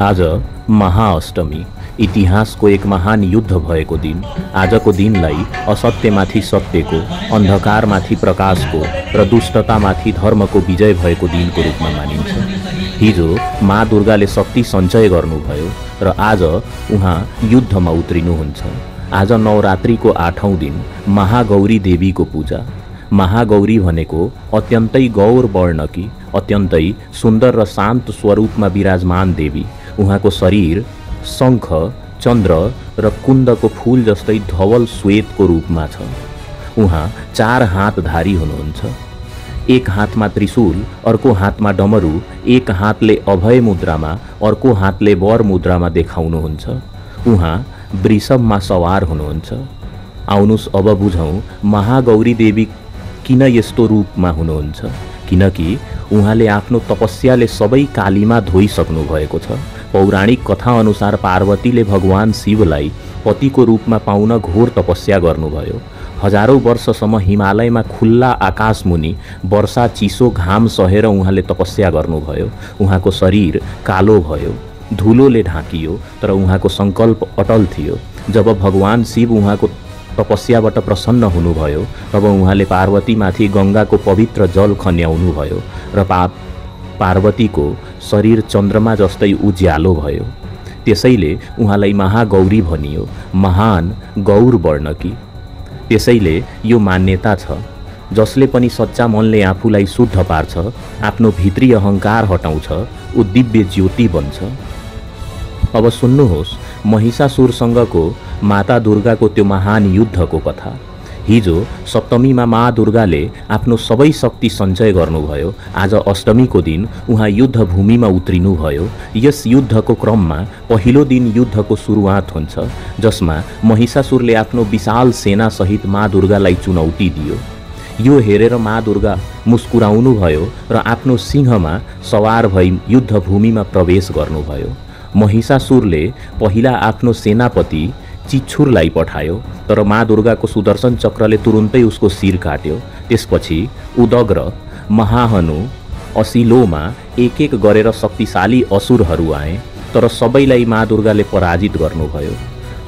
आज महाअष्टमी, इतिहासको एक महान युद्ध भएको दिन। आजको दिनलाई असत्यमाथि सत्यको, अन्धकारमाथि प्रकाशको र दुष्टतामाथि धर्मको विजय भएको दिनको रूपमा मानिन्छ। हिजो माँ दुर्गाले शक्ति सञ्चय गर्नुभयो र आज उहाँ युद्धमा उत्रिनुहुन्छ। आज नवरात्रिको 8औं दिन महागौरी देवीको पूजा। महागौरी भनेको अत्यन्तै गौर वर्णकी, अत्यन्तै सुन्दर र शान्त स्वरूपमा विराजमान देवी। उहाँको शरीर शङ्ख, चन्द्र र कुन्दको फूल जस्तै धवल श्वेतको रूपमा छ। उहाँ 4 हातधारी हुनुहुन्छ। एक हातमा त्रिशूल, अर्को हातमा डमरू, एक हातले अभय मुद्रामा, अर्को हातले वर मुद्रामा देखाउनुहुन्छ। उहाँ वृषभमा सवार हुनुहुन्छ। आउनुस् अब बुझौँ महागौरी देवी किन यस्तो रूपमा हुनुहुन्छ। किनकि उहाँले आफ्नो तपस्याले सबै कालीमा धोइसक्नु भएको छ। पौराणिक कथा अनुसार पार्वतीले भगवान शिवलाई पतिको रूपमा पाउन घोर तपस्या गर्नुभयो। हजारौं वर्षसम्म हिमालयमा खुल्ला आकाशमुनि वर्षा चिसो घाम सहेर उहाँले तपस्या गर्नुभयो। उहाँको शरीर कालो भयो, धुलोले ढाकियो, तर उहाँको सङ्कल्प अटल थियो। जब भगवान शिव उहाँको तपस्याबाट प्रसन्न हुनुभयो तब उहाँले पार्वतीमाथि गङ्गाको पवित्र जल खन्याउनुभयो र पार्वतीको शरीर चन्द्रमा जस्तै उज्यालो भयो। त्यसैले उहाँलाई महागौरी भनियो, महान गौर वर्णकी। त्यसैले यो मान्यता छ, जसले पनि सच्चा मनले आफूलाई शुद्ध पार्छ, आफ्नो भित्री अहङ्कार हटाउँछ, ऊ दिव्य ज्योति बन्छ। अब सुन्नुहोस् महिषासुरसँगको माता दुर्गाको त्यो महान युद्धको कथा। हिजो सप्तमीमा माँ दुर्गाले आफ्नो सबै शक्ति सञ्चय गर्नुभयो। आज अष्टमीको दिन उहाँ युद्धभूमिमा उत्रिनुभयो। यस युद्धको क्रममा पहिलो दिन युद्धको सुरुवात हुन्छ, जसमा महिषासुरले आफ्नो विशाल सेनासहित माँ दुर्गालाई चुनौती दियो। यो हेरेर माँ दुर्गा मुस्कुराउनुभयो र आफ्नो सिंहमा सवार भई युद्धभूमिमा प्रवेश गर्नुभयो। महिषासुरले पहिला आफ्नो सेनापति चिच्छुरलाई पठायो, तर माँ दुर्गाको सुदर्शन चक्रले तुरुन्तै उसको शिर काट्यो। त्यसपछि उदग्र, महाहनु, असिलोमा एक एक गरेर शक्तिशाली असुरहरू आए, तर सबैलाई माँ दुर्गाले पराजित गर्नुभयो।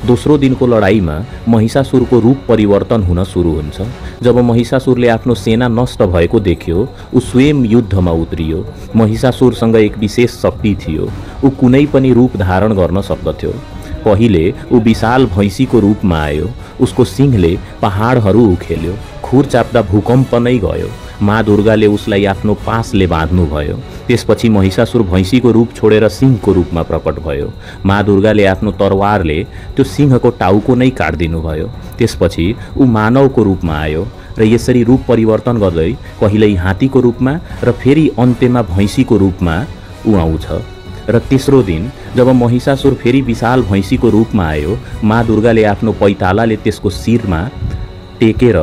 दोस्रो दिनको लडाईँमा महिषासुरको रूप परिवर्तन हुन सुरु हुन्छ। जब महिषासुरले आफ्नो सेना नष्ट भएको देख्यो, ऊ स्वयं युद्धमा उत्रियो। महिषासुरसँग एक विशेष शक्ति थियो, ऊ कुनै पनि रूप धारण गर्न सक्दथ्यो। पहिले ऊ विशाल भैँसीको रूपमा आयो। उसको सिंहले पहाडहरू उखेल्यो, खुर चाप्दा भूकम्प नै गयो। माँ दुर्गाले उसलाई आफ्नो पासले बाँध्नुभयो। त्यसपछि महिषासुर भैँसीको रूप छोडेर सिंहको रूपमा प्रकट भयो। माँ दुर्गाले आफ्नो तरवारले त्यो सिंहको टाउको नै काटिदिनुभयो। त्यसपछि ऊ मानवको रूपमा आयो र यसरी रूप परिवर्तन गर्दै कहिल्यै हात्तीको रूपमा र फेरि अन्त्यमा भैँसीको रूपमा ऊ आउँछ। र तेस्रो दिन जब महिषासुर फेरि विशाल भैँसीको रूपमा आयो, माँ दुर्गाले आफ्नो पैतालाले त्यसको शिरमा टेकेर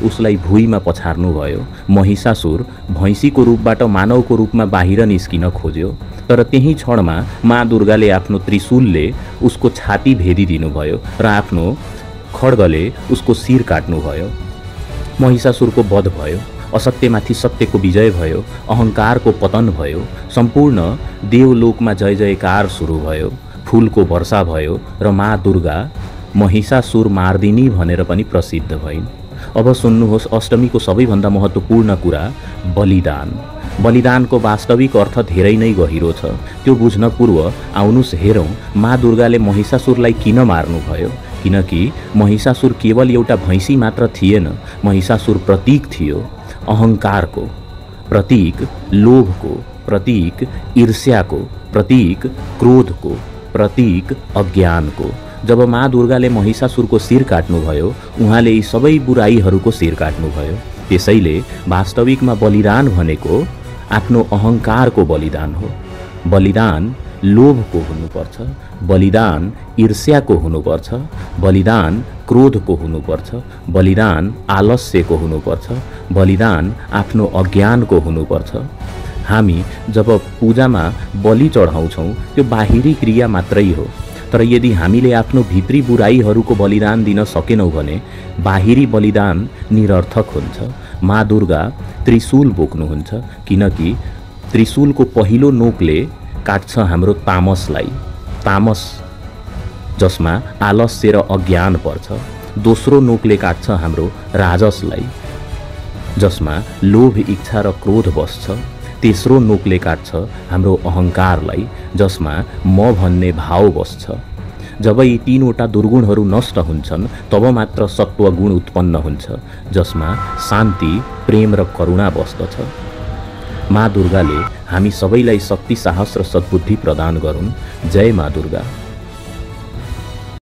उसलाई भुइँमा पछार्नुभयो। महिषासुर भैँसीको रूपबाट मानवको रूपमा बाहिर निस्किन खोज्यो, तर त्यही क्षणमा माँ दुर्गाले आफ्नो त्रिशूलले उसको छाती भेदिदिनुभयो र आफ्नो खड्गले उसको शिर काट्नुभयो। महिषासुरको वध भयो, असत्यमाथि सत्यको विजय भयो, अहङ्कारको पतन भयो, सम्पूर्ण देवलोकमा जय जयकार सुरु भयो, फूलको वर्षा भयो र माँ दुर्गा महिषासुर मार्दिनी भनेर पनि प्रसिद्ध भइन्। अब सुन्नुहोस् अष्टमीको सबैभन्दा महत्त्वपूर्ण कुरा, बलिदान। बलिदानको वास्तविक अर्थ धेरै नै गहिरो छ। त्यो बुझ्न पूर्व आउनुस् हेरौँ माँ दुर्गाले महिषासुरलाई किन मार्नुभयो। किनकि महिषासुर केवल एउटा भैँसी मात्र थिएन, महिषासुर प्रतीक थियो, अहङ्कारको प्रतीक, लोभको प्रतीक, ईर्ष्याको प्रतीक, क्रोधको प्रतीक, अज्ञानको। जब माँ दुर्गाले महिषासुरको शिर काट्नुभयो, उहाँले यी सबै बुराइहरूको शिर काट्नुभयो। त्यसैले वास्तविकमा बलिदान भनेको आफ्नो अहङ्कारको बलिदान हो। बलिदान लोभको हुनुपर्छ, बलिदान ईर्ष्याको हुनुपर्छ, बलिदान क्रोधको हुनुपर्छ, बलिदान आलस्यको हुनुपर्छ, बलिदान आफ्नो अज्ञानको हुनुपर्छ। हामी जब पूजामा बलि चढाउँछौँ त्यो बाहिरी क्रिया मात्रै हो, तर यदि हामीले आफ्नो भित्री बुराइहरूको बलिदान दिन सकेनौँ भने बाहिरी बलिदान निरर्थक हुन्छ। माँ दुर्गा त्रिशूल बोक्नुहुन्छ, किनकि त्रिशूलको पहिलो नोकले काट्छ हाम्रो तामसलाई, तामस जसमा आलस्य र अज्ञान पर्छ। दोस्रो नोकले काट्छ हाम्रो राजसलाई, जसमा लोभ, इच्छा र क्रोध बस्छ। तेस्रो नोकले काट्छ हाम्रो अहङ्कारलाई, जसमा म भन्ने भाव बस्छ। जब यी तीनवटा दुर्गुणहरू नष्ट हुन्छन् तब मात्र सत्वगुण उत्पन्न हुन्छ, जसमा शान्ति, प्रेम र करुणा बस्दछ। माँ दुर्गाले हामी सबैलाई शक्ति, साहस र सद्बुद्धि प्रदान गरून्। जय माँ दुर्गा।